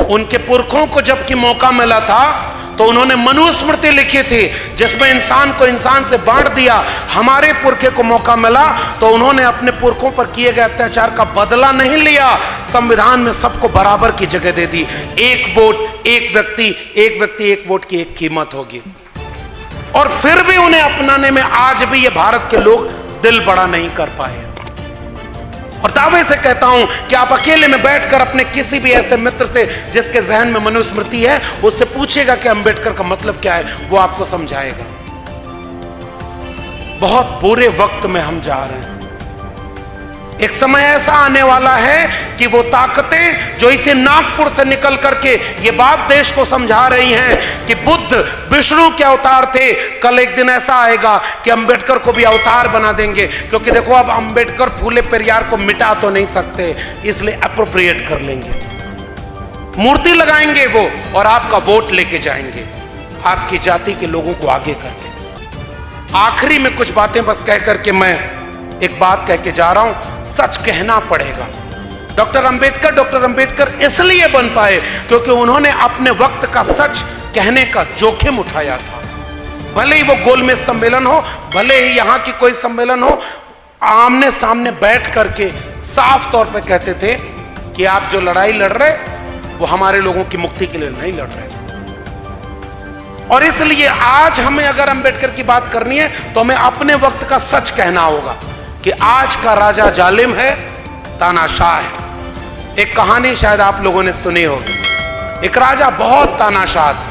उनके पुरखों को जबकि मौका मिला था तो उन्होंने मनुस्मृति लिखी थी जिसमें इंसान को इंसान से बांट दिया। हमारे पुरखे को मौका मिला तो उन्होंने अपने पुरखों पर किए गए अत्याचार का बदला नहीं लिया, संविधान में सबको बराबर की जगह दे दी। एक वोट एक व्यक्ति, एक वोट की एक कीमत होगी। और फिर भी उन्हें अपनाने में आज भी ये भारत के लोग दिल बड़ा नहीं कर पाए। और दावे से कहता हूं कि आप अकेले में बैठकर अपने किसी भी ऐसे मित्र से जिसके जहन में मनुस्मृति है, उससे पूछेगा कि अंबेडकर का मतलब क्या है, वो आपको समझाएगा। बहुत बुरे वक्त में हम जा रहे हैं। एक समय ऐसा आने वाला है कि वो ताकतें जो इसे नागपुर से निकल करके ये बात देश को समझा रही हैं कि बुद्ध विष्णु के अवतार थे, कल एक दिन ऐसा आएगा कि अंबेडकर को भी अवतार बना देंगे। क्योंकि देखो, अब अंबेडकर फूले पेरियार को मिटा तो नहीं सकते, इसलिए अप्रोप्रिएट कर लेंगे, मूर्ति लगाएंगे वो, और आपका वोट लेके जाएंगे आपकी जाति के लोगों को आगे करके। आखिरी में कुछ बातें बस कह करके मैं एक बात कह के जा रहा हूं, सच कहना पड़ेगा। डॉक्टर अंबेडकर इसलिए बन पाए क्योंकि उन्होंने अपने वक्त का सच कहने का जोखिम उठाया था। भले ही वो गोलमेज सम्मेलन हो, भले ही यहां की कोई सम्मेलन हो, आमने सामने बैठ करके साफ तौर पे कहते थे कि आप जो लड़ाई लड़ रहे वो हमारे लोगों की मुक्ति के लिए नहीं लड़ रहे। और इसलिए आज हमें अगर अंबेडकर की बात करनी है तो हमें अपने वक्त का सच कहना होगा कि आज का राजा जालिम है, तानाशाह है। एक कहानी शायद आप लोगों ने सुनी होगी। एक राजा बहुत तानाशाह था।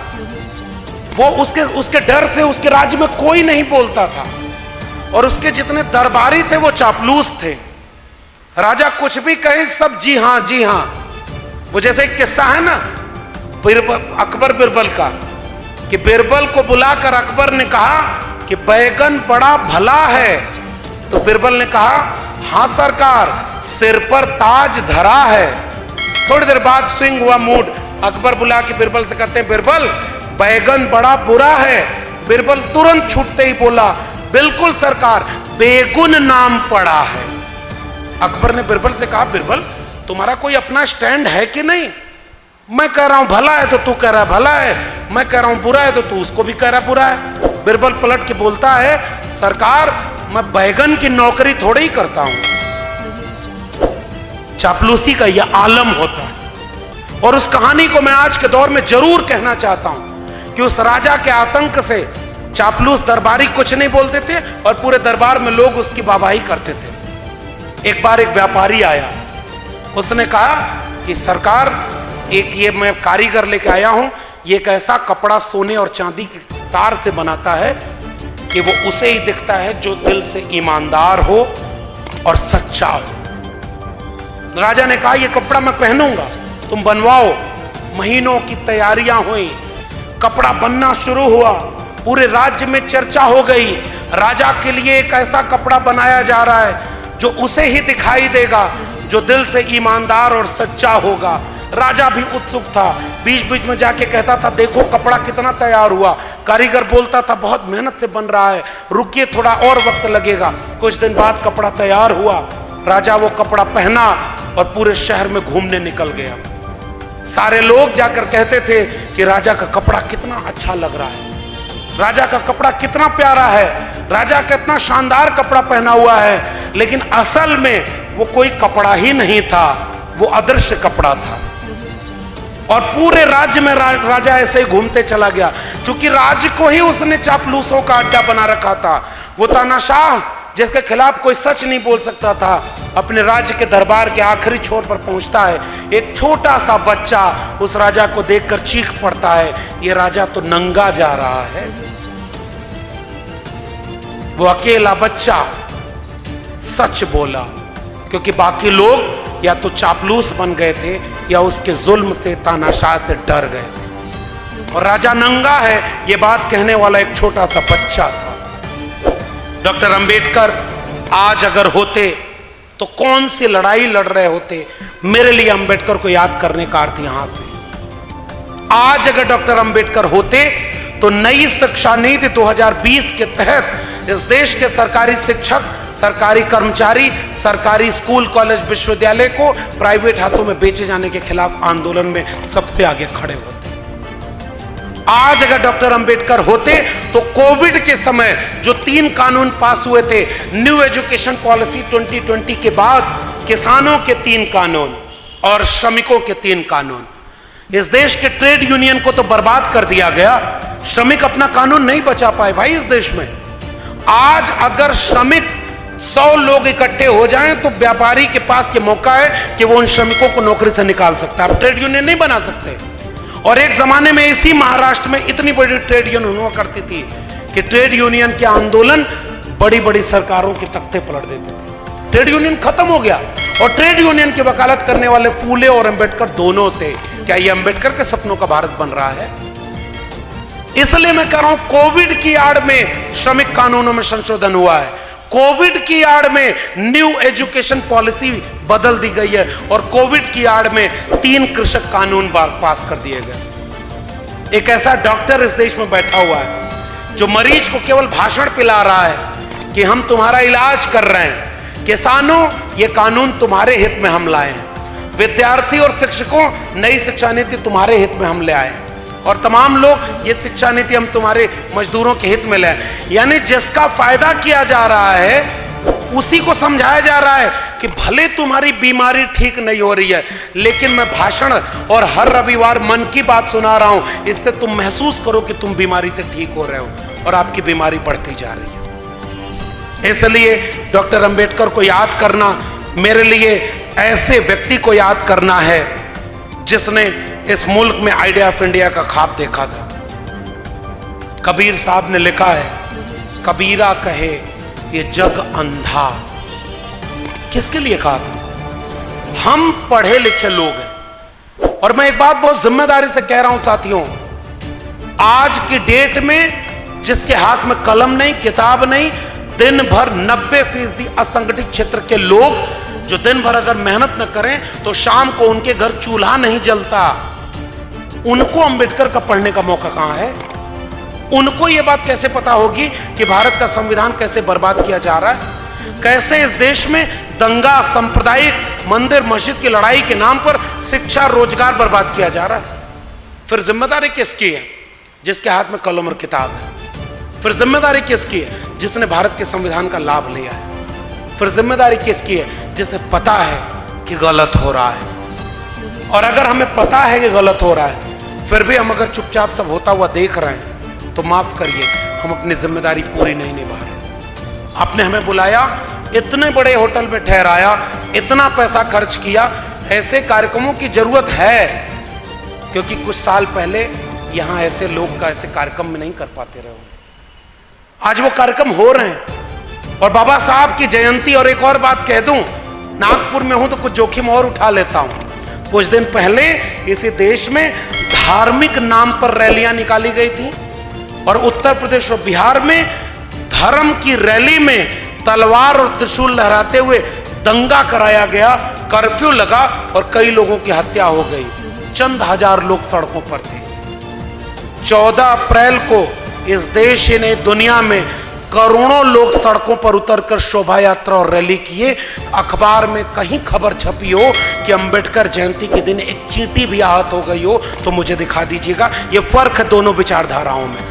वो उसके डर से उसके राज्य में कोई नहीं बोलता था, और उसके जितने दरबारी थे वो चापलूस थे। राजा कुछ भी कहे सब जी हां जी हां। वो जैसे एक किस्सा है ना अकबर बिरबल का, कि बिरबल को बुलाकर अकबर ने कहा कि बैगन बड़ा भला है, तो बिरबल ने कहा हां सरकार, सिर पर ताज धरा है। थोड़ी देर बाद स्विंग हुआ मूड, अकबर बुला के बिरबल से कहते हैं बिरबल बैगन बड़ा बुरा है। बिरबल तुरंत छूटते ही बोला बिल्कुल सरकार, बेगुन नाम पड़ा है। अकबर ने बिरबल से कहा बिरबल तुम्हारा कोई अपना स्टैंड है कि नहीं? मैं कह रहा हूं भला है तो तू कह रहा है भला है, मैं कह रहा हूं बुरा है तो तू उसको भी कह रहा है बुरा है। बिरबल पलट के बोलता है सरकार मैं बैगन की नौकरी थोड़ी ही करता हूं। चापलूसी का यह आलम होता है। और उस कहानी को मैं आज के दौर में जरूर कहना चाहता हूं कि उस राजा के आतंक से चापलूस दरबारी कुछ नहीं बोलते थे और पूरे दरबार में लोग उसकी वाहवाही करते थे। एक बार एक व्यापारी आया, उसने कहा कि सरकार एक ये मैं कारीगर लेके आया हूं, ये एक ऐसा कपड़ा सोने और चांदी की तार से बनाता है कि वो उसे ही दिखता है जो दिल से ईमानदार हो और सच्चा हो। राजा ने कहा ये कपड़ा मैं पहनूंगा, तुम बनवाओ। महीनों की तैयारियां हुई, कपड़ा बनना शुरू हुआ, पूरे राज्य में चर्चा हो गई। राजा के लिए एक ऐसा कपड़ा बनाया जा रहा है जो उसे ही दिखाई देगा जो दिल से ईमानदार और सच्चा होगा। राजा भी उत्सुक था, बीच बीच में जाके कहता था देखो कपड़ा कितना तैयार हुआ। कारीगर बोलता था बहुत मेहनत से बन रहा है, रुकिए थोड़ा और वक्त लगेगा। कुछ दिन बाद कपड़ा तैयार हुआ, राजा वो कपड़ा पहना और पूरे शहर में घूमने निकल गया। सारे लोग जाकर कहते थे कि राजा का कपड़ा कितना अच्छा लग रहा है, राजा का कपड़ा कितना प्यारा है, राजा कितना शानदार कपड़ा पहना हुआ है। लेकिन असल में वो कोई कपड़ा ही नहीं था, वो अदृश्य कपड़ा था। और पूरे राज्य में राजा ऐसे ही घूमते चला गया, क्योंकि राज्य को ही उसने चापलूसों का अड्डा बना रखा था। वो तानाशाह जिसके खिलाफ कोई सच नहीं बोल सकता था, अपने राज्य के दरबार के आखिरी छोर पर पहुंचता है। एक छोटा सा बच्चा उस राजा को देखकर चीख पड़ता है, ये राजा तो नंगा जा रहा है। वो अकेला बच्चा सच बोला, क्योंकि बाकी लोग या तो चापलूस बन गए थे या उसके जुल्म से तानाशाह से डर गए। और राजा नंगा है ये बात कहने वाला एक छोटा सा बच्चा था। डॉक्टर अंबेडकर आज अगर होते तो कौन सी लड़ाई लड़ रहे होते? मेरे लिए अंबेडकर को याद करने का अर्थ यहां से, आज अगर डॉक्टर अंबेडकर होते तो नई शिक्षा नीति 2020 के तहत इस देश के सरकारी शिक्षक सरकारी कर्मचारी सरकारी स्कूल कॉलेज विश्वविद्यालय को प्राइवेट हाथों में बेचे जाने के खिलाफ आंदोलन में सबसे आगे खड़े होते। आज अगर डॉक्टर अंबेडकर होते तो कोविड के समय जो 3 कानून पास हुए थे, न्यू एजुकेशन पॉलिसी 2020 के बाद किसानों के 3 कानून और श्रमिकों के 3 कानून, इस देश के ट्रेड यूनियन को तो बर्बाद कर दिया गया। श्रमिक अपना कानून नहीं बचा पाए भाई इस देश में। आज अगर श्रमिक 100 लोग इकट्ठे हो जाएं तो व्यापारी के पास ये मौका है कि वो उन श्रमिकों को नौकरी से निकाल सकता है। आप ट्रेड यूनियन नहीं बना सकते। और एक जमाने में इसी महाराष्ट्र में इतनी बड़ी ट्रेड यूनियन हुआ करती थी कि ट्रेड यूनियन के आंदोलन बड़ी बड़ी सरकारों के तख्ते पलट देते थे। ट्रेड यूनियन खत्म हो गया और ट्रेड यूनियन की वकालत करने वाले फूले और अंबेडकर दोनों थे। क्या ये अंबेडकर के सपनों का भारत बन रहा है? इसलिए मैं कह रहा हूं कोविड की आड़ में श्रमिक कानूनों में संशोधन हुआ है, कोविड की आड़ में न्यू एजुकेशन पॉलिसी बदल दी गई है और कोविड की आड़ में 3 कृषक कानून पास कर दिए गए। एक ऐसा डॉक्टर इस देश में बैठा हुआ है जो मरीज को केवल भाषण पिला रहा है कि हम तुम्हारा इलाज कर रहे हैं। किसानों, ये कानून तुम्हारे हित में हम लाए हैं। विद्यार्थी और शिक्षकों, नई शिक्षा नीति तुम्हारे हित में हम ले आए हैं। और तमाम लोग, ये शिक्षा नीति हम तुम्हारे मजदूरों के हित में ले आए। यानी जिसका फायदा किया जा रहा है उसी को समझाया जा रहा है कि भले तुम्हारी बीमारी ठीक नहीं हो रही है, लेकिन मैं भाषण और हर रविवार मन की बात सुना रहा हूं, इससे तुम महसूस करो कि तुम बीमारी से ठीक हो रहे हो और आपकी बीमारी बढ़ती जा रही है। इसलिए डॉक्टर अंबेडकर को याद करना मेरे लिए ऐसे व्यक्ति को याद करना है जिसने इस मुल्क में आइडिया ऑफ इंडिया का ख्वाब देखा था। कबीर साहब ने लिखा है, कबीरा कहे ये जग अंधा। किसके लिए कहा था? हम पढ़े लिखे लोग हैं और मैं एक बात बहुत जिम्मेदारी से कह रहा हूं साथियों, आज की डेट में जिसके हाथ में कलम नहीं, किताब नहीं, दिन भर 90% असंगठित क्षेत्र के लोग जो दिन भर अगर मेहनत न करें तो शाम को उनके घर चूल्हा नहीं जलता, उनको अंबेडकर का पढ़ने का मौका कहां है? उनको यह बात कैसे पता होगी कि भारत का संविधान कैसे बर्बाद किया जा रहा है, कैसे इस देश में दंगा, सांप्रदायिक, मंदिर मस्जिद की लड़ाई के नाम पर शिक्षा रोजगार बर्बाद किया जा रहा है। फिर जिम्मेदारी किसकी है? जिसके हाथ में कलम और किताब है। फिर जिम्मेदारी किसकी है? जिसने भारत के संविधान का लाभ लिया है। फिर जिम्मेदारी किसकी है? जिसे पता है कि गलत हो रहा है। और अगर हमें पता है कि गलत हो रहा है फिर भी हम अगर चुपचाप सब होता हुआ देख रहे हैं तो माफ करिए, हम अपनी जिम्मेदारी पूरी नहीं निभा रहे। आपने हमें बुलाया, इतने बड़े होटल में ठहराया, इतना पैसा खर्च किया, ऐसे कार्यक्रमों की जरूरत है क्योंकि कुछ साल पहले यहां ऐसे लोग का ऐसे कार्यक्रम में नहीं कर पाते रहे। आज वो कार्यक्रम हो रहे हैं। और बाबा साहब की जयंती, और एक और बात कह दूं, नागपुर में हूं तो कुछ जोखिम और उठा लेता हूं। कुछ दिन पहले इसी देश में धार्मिक नाम पर रैलियां निकाली गई थी और उत्तर प्रदेश और बिहार में धर्म की रैली में तलवार और त्रिशूल लहराते हुए दंगा कराया गया, कर्फ्यू लगा और कई लोगों की हत्या हो गई। चंद हजार लोग सड़कों पर थे। 14 अप्रैल को इस देश ही नहीं दुनिया में करोड़ों लोग सड़कों पर उतरकर शोभा यात्रा और रैली किए। अखबार में कहीं खबर छपी हो कि अंबेडकर जयंती के दिन एक चींटी भी आहत हो गई हो तो मुझे दिखा दीजिएगा। ये फर्क है दोनों विचारधाराओं में।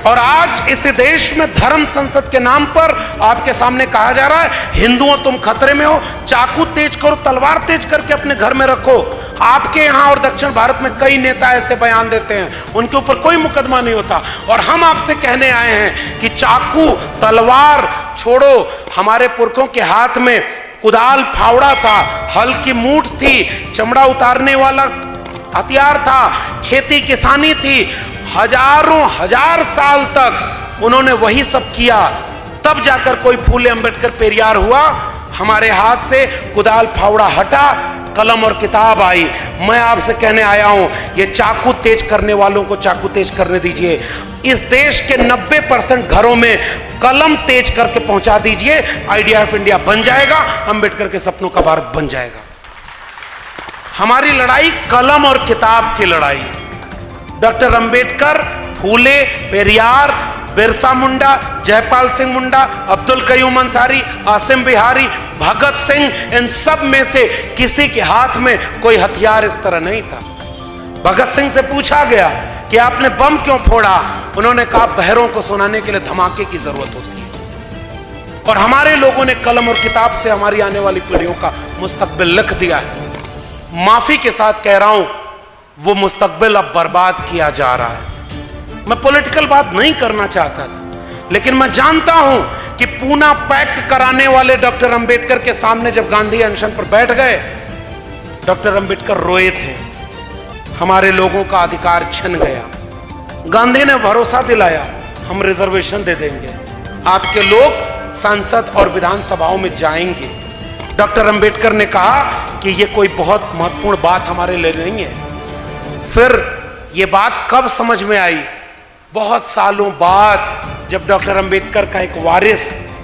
और आज इस देश में धर्म संसद के नाम पर आपके सामने कहा जा रहा है, हिंदुओं तुम खतरे में हो, चाकू तेज करो, तलवार तेज करके अपने घर में रखो। आपके यहां और दक्षिण भारत में कई नेता ऐसे बयान देते हैं, उनके ऊपर कोई मुकदमा नहीं होता। और हम आपसे कहने आए हैं कि चाकू तलवार छोड़ो। हमारे पुरखों के हाथ में कुदाल फावड़ा था, हल की मूठ थी, चमड़ा उतारने वाला हथियार था, खेती किसानी थी। हजारों हजार साल तक उन्होंने वही सब किया, तब जाकर कोई फूले अंबेडकर पेरियार हुआ। हमारे हाथ से कुदाल फावड़ा हटा, कलम और किताब आई। मैं आपसे कहने आया हूं, ये चाकू तेज करने वालों को चाकू तेज करने दीजिए। इस देश के 90% घरों में कलम तेज करके पहुंचा दीजिए। आइडिया ऑफ इंडिया बन जाएगा, अंबेडकर के सपनों का भारत बन जाएगा। हमारी लड़ाई कलम और किताब की लड़ाई। डॉक्टर अंबेडकर, फूले, पेरियार, बिरसा मुंडा, जयपाल सिंह मुंडा, अब्दुल कयूम अंसारी, आसिम बिहारी, भगत सिंह, इन सब में से किसी के हाथ में कोई हथियार इस तरह नहीं था। भगत सिंह से पूछा गया कि आपने बम क्यों फोड़ा? उन्होंने कहा बहरों को सुनाने के लिए धमाके की जरूरत होती है। और हमारे लोगों ने कलम और किताब से हमारी आने वाली पीढ़ियों का मुस्तकबिल लिख दिया है। माफी के साथ कह रहा हूं, वो मुस्तकबिल अब बर्बाद किया जा रहा है। मैं पॉलिटिकल बात नहीं करना चाहता था, लेकिन मैं जानता हूं कि पूना पैक्ट कराने वाले डॉक्टर अंबेडकर के सामने जब गांधी अनशन पर बैठ गए, डॉक्टर अंबेडकर रोए थे। हमारे लोगों का अधिकार छिन गया। गांधी ने भरोसा दिलाया, हम रिजर्वेशन दे देंगे, आपके लोग संसद और विधानसभाओं में जाएंगे। डॉक्टर अंबेडकर ने कहा कि यह कोई बहुत महत्वपूर्ण बात हमारे लिए नहीं है। फिर यह बात कब समझ में आई? बहुत सालों बाद, जब डॉक्टर अंबेडकर का एक वारिस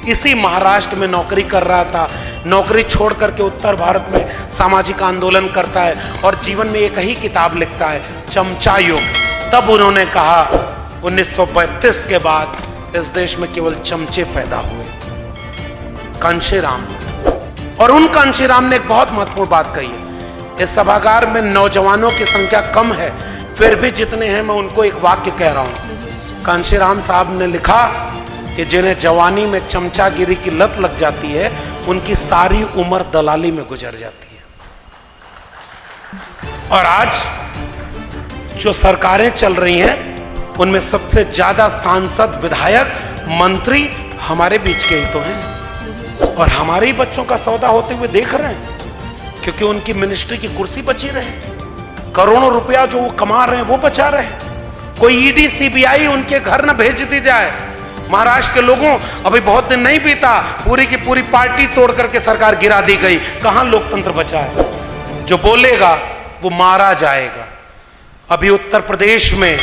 इसी महाराष्ट्र में नौकरी कर रहा था, नौकरी छोड़ करके उत्तर भारत में सामाजिक आंदोलन करता है और जीवन में एक ही किताब लिखता है, चमचा युग। तब उन्होंने कहा 1932 के बाद इस देश में केवल चमचे पैदा हुए। कांशीराम, और उन कांशीराम ने एक बहुत महत्वपूर्ण बात कही है। इस सभागार में नौजवानों की संख्या कम है, फिर भी जितने हैं मैं उनको एक वाक्य कह रहा हूं। कांशीराम साहब ने लिखा कि जिन्हें जवानी में चमचागिरी की लत लग जाती है, उनकी सारी उम्र दलाली में गुजर जाती है। और आज जो सरकारें चल रही हैं, उनमें सबसे ज्यादा सांसद, विधायक, मंत्री हमारे बीच के ही तो हैं। और हमारे ही बच्चों का सौदा होते हुए देख रहे हैं, क्योंकि उनकी मिनिस्ट्री की कुर्सी बची रहे। करोड़ों रुपया जो वो कमा रहे हैं वो बचा रहे। कोई ईडी सीबीआई उनके घर न भेज दी जाए। महाराष्ट्र के लोगों, अभी बहुत दिन नहीं बीता, पूरी की पूरी पार्टी तोड़ करके सरकार गिरा दी गई। कहां लोकतंत्र बचा है? जो बोलेगा वो मारा जाएगा। अभी उत्तर प्रदेश में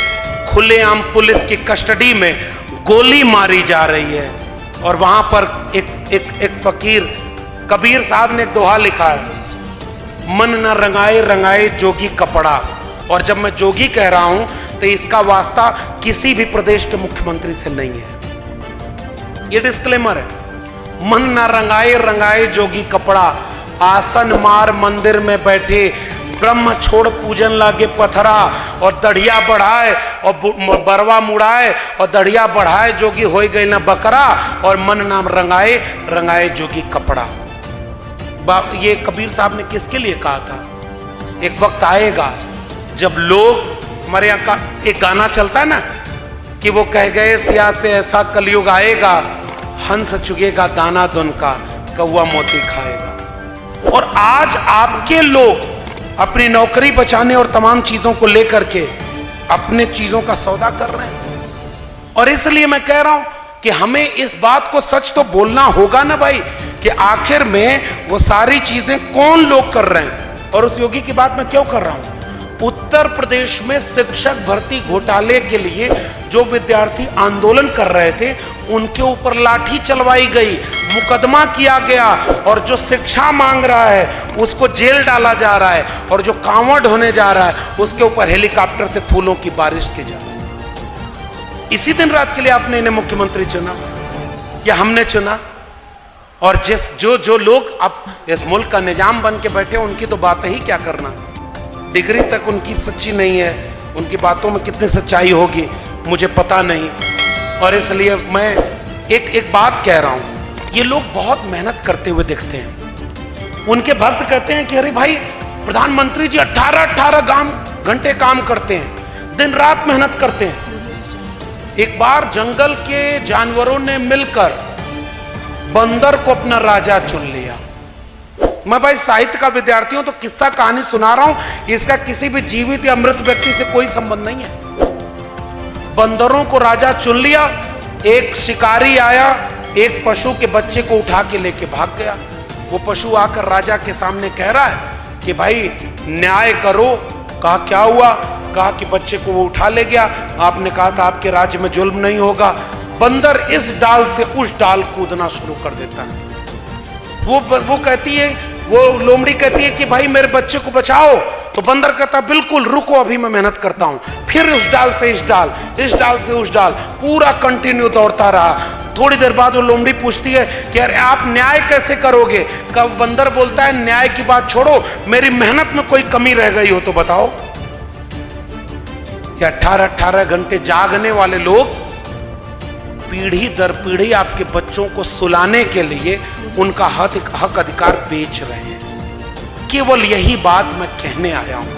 खुलेआम पुलिस की कस्टडी में गोली मारी जा रही है। और वहां पर एक फकीर कबीर साहब ने एक दोहा लिखा है, मन न रंगाए रंगाए जोगी कपड़ा। और जब मैं जोगी कह रहा हूं तो इसका वास्ता किसी भी प्रदेश के मुख्यमंत्री से नहीं है। ये डिस्क्लेमर है। मन न रंगाए रंगाए जोगी कपड़ा, आसन मार मंदिर में बैठे, ब्रह्म छोड़ पूजन लागे पथरा। और दढ़िया बढ़ाए और बरवा मुड़ाए और दढ़िया बढ़ाए, जोगी हो गई ना बकरा। और मन नाम रंगाए रंगाए जोगी कपड़ा। ये कबीर साहब ने किसके लिए कहा था? एक वक्त आएगा जब लोग, हमारे यहाँ का एक गाना चलता है ना, कि वो कह गए सिया से ऐसा कलयुग आएगा, हंस चुगेगा दाना दुन का, कौवा मोती खाएगा। और आज आपके लोग अपनी नौकरी बचाने और तमाम चीजों को लेकर के अपने चीजों का सौदा कर रहे हैं। और इसलिए मैं कह रहा हूं कि हमें इस बात को सच तो बोलना होगा ना भाई, कि आखिर में वो सारी चीजें कौन लोग कर रहे हैं। और उस योगी की बात मैं क्यों कर रहा हूं? उत्तर प्रदेश में शिक्षक भर्ती घोटाले के लिए जो विद्यार्थी आंदोलन कर रहे थे, उनके ऊपर लाठी चलवाई गई, मुकदमा किया गया। और जो शिक्षा मांग रहा है उसको जेल डाला जा रहा है। और जो कांवड़ होने जा रहा है उसके ऊपर हेलीकॉप्टर से फूलों की बारिश की जा रही है। इसी दिन रात के लिए आपने इन्हें मुख्यमंत्री चुना या हमने चुना? और जो लोग अब इस मुल्क का निजाम बन के बैठे, उनकी तो बातें ही क्या करना। डिग्री तक उनकी सच्ची नहीं है, उनकी बातों में कितनी सच्चाई होगी मुझे पता नहीं। और इसलिए मैं एक बात कह रहा हूं, ये लोग बहुत मेहनत करते हुए दिखते हैं। उनके भक्त कहते हैं कि अरे भाई प्रधानमंत्री जी 18 घंटे काम करते हैं, दिन रात मेहनत करते हैं। एक बार जंगल के जानवरों ने मिलकर बंदर को अपना राजा चुन लिया। मैं भाई साहित्य का विद्यार्थियों तो किस्सा कहानी सुना रहा हूं, इसका किसी भी जीवित या मृत व्यक्ति से कोई संबंध नहीं है। बंदरों को राजा चुन लिया। एक शिकारी आया, एक पशु के बच्चे को उठा के लेके भाग गया। वो पशु आकर राजा के सामने कह रहा है कि भाई न्याय करो। कहा क्या हुआ? कहा कि बच्चे को वो उठा ले गया, आपने कहा था आपके राज्य में जुल्म नहीं होगा। बंदर इस डाल से उस डाल कूदना शुरू कर देता है। वो कहती है, वो लोमड़ी कहती है कि भाई मेरे बच्चे को बचाओ। तो बंदर कहता बिल्कुल रुको, अभी मैं मेहनत करता हूं। फिर उस डाल से इस डाल, इस डाल से उस डाल, पूरा कंटिन्यू दौड़ता रहा। थोड़ी देर बाद वो लोमड़ी पूछती है कि अरे आप न्याय कैसे करोगे? कब बंदर बोलता है न्याय की बात छोड़ो, मेरी मेहनत में कोई कमी रह गई हो तो बताओ। ये 18-18 घंटे जागने वाले लोग पीढ़ी दर पीढ़ी आपके बच्चों को सुलाने के लिए उनका हक अधिकार बेच रहे हैं। केवल यही बात मैं कहने आया हूं।